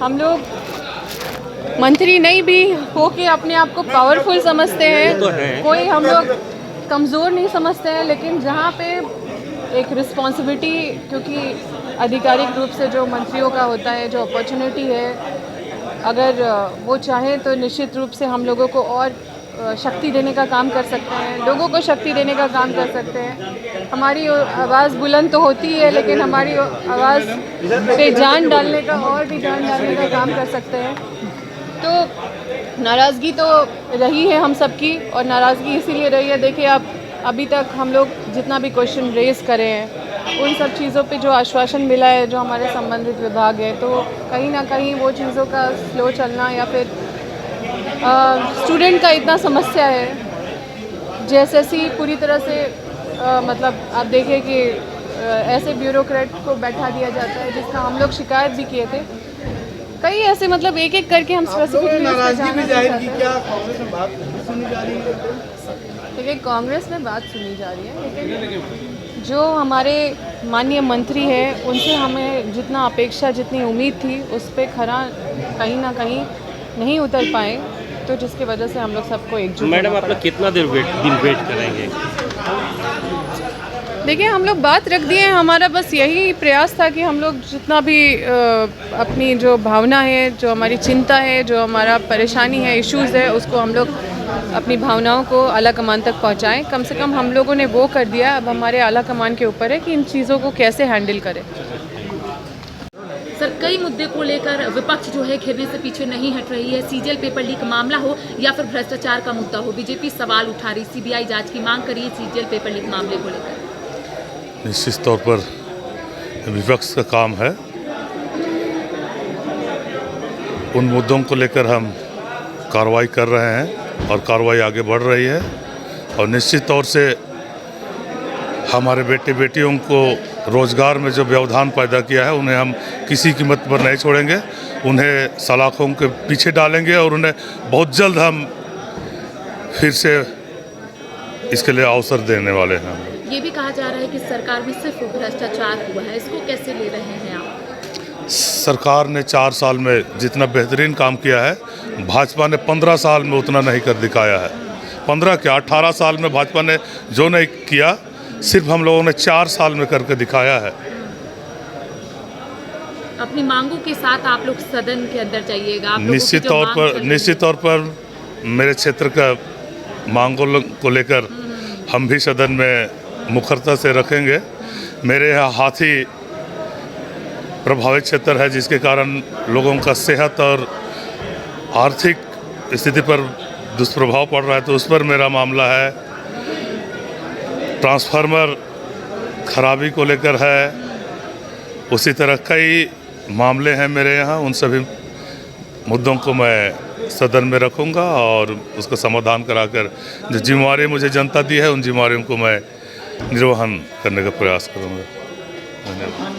हम लोग मंत्री नहीं भी हो के अपने आप को पावरफुल समझते हैं, कोई हम लोग कमज़ोर नहीं समझते हैं, लेकिन जहाँ पे एक रिस्पॉन्सिबिलिटी, क्योंकि आधिकारिक रूप से जो मंत्रियों का होता है, जो अपॉर्चुनिटी है, अगर वो चाहे तो निश्चित रूप से हम लोगों को और शक्ति देने का काम कर सकते हैं, लोगों को शक्ति देने का काम कर सकते हैं। हमारी आवाज़ बुलंद तो होती है, लेकिन हमारी आवाज़ पे जान डालने का और भी जान डालने का काम कर सकते हैं। तो नाराज़गी तो रही है हम सबकी, और नाराज़गी इसीलिए रही है, देखिए आप अभी तक हम लोग जितना भी क्वेश्चन रेज़ करे हैं, उन सब चीज़ों पे जो आश्वासन मिला है जो हमारे संबंधित विभाग है, तो कहीं ना कहीं वो चीज़ों का स्लो चलना या फिर स्टूडेंट का इतना समस्या है। जेएसएससी पूरी तरह से मतलब आप देखें कि ऐसे ब्यूरोक्रेट को बैठा दिया जाता है, जिसका हम लोग शिकायत भी किए थे। कई ऐसे मतलब एक एक करके हम देखिए कांग्रेस में बात सुनी जा रही है, लेकिन जो हमारे माननीय मंत्री हैं उनसे हमें जितना अपेक्षा, जितनी उम्मीद थी, उस पर खरा कहीं ना कहीं नहीं उतर पाए, तो जिसकी वजह से हम लोग सबको एकजुट। मैडम आप लोग कितना दिन वेट करेंगे? देखिए हम लोग बात रख दिए हैं, हमारा बस यही प्रयास था कि हम लोग जितना भी अपनी जो भावना है, जो हमारी चिंता है, जो हमारा परेशानी है, इश्यूज़ है, उसको हम लोग अपनी भावनाओं को आला कमान तक पहुंचाएं। कम से कम हम लोगों ने वो कर दिया, अब हमारे आला कमान के ऊपर है कि इन चीज़ों को कैसे हैंडल करें। सर, कई मुद्दे को लेकर विपक्ष जो है घेरने से पीछे नहीं हट रही है। सीजीएल पेपर लीक मामला हो या फिर भ्रष्टाचार का मुद्दा हो, बीजेपी सवाल उठा रही, सीबीआई जांच की मांग करी है सीजीएल पेपर लीक मामले को लेकर। निश्चित तौर पर विपक्ष का काम है, उन मुद्दों को लेकर हम कार्रवाई कर रहे हैं और कार्रवाई आगे बढ़ रही है। और निश्चित तौर से हमारे बेटे बेटियों को रोज़गार में जो व्यवधान पैदा किया है, उन्हें हम किसी कीमत पर नहीं छोड़ेंगे, उन्हें सलाखों के पीछे डालेंगे और उन्हें बहुत जल्द हम फिर से इसके लिए अवसर देने वाले हैं। ये भी कहा जा रहा है कि सरकार में सिर्फ भ्रष्टाचार हुआ है, इसको कैसे ले रहे हैं आप? सरकार ने 4 साल में जितना बेहतरीन काम किया है, भाजपा ने 15 साल में उतना नहीं कर दिखाया है। 15 क्या 18 साल में भाजपा ने जो नहीं किया, सिर्फ हम लोगों ने 4 साल में करके दिखाया है। अपनी मांगों के साथ आप लोग सदन के अंदर जाइएगा। निश्चित तौर पर मेरे क्षेत्र का मांगों को लेकर हम भी सदन में मुखरता से रखेंगे। मेरे यहाँ हाथी प्रभावित क्षेत्र है, जिसके कारण लोगों का सेहत और आर्थिक स्थिति पर दुष्प्रभाव पड़ रहा है, तो उस पर मेरा मामला है। ट्रांसफार्मर खराबी को लेकर है, उसी तरह कई मामले हैं मेरे यहाँ। उन सभी मुद्दों को मैं सदन में रखूँगा और उसका समाधान कराकर जो जिम्मेवारी मुझे जनता दी है, उन जिम्मेवारियों को मैं निर्वहन करने का प्रयास करूँगा। धन्यवाद।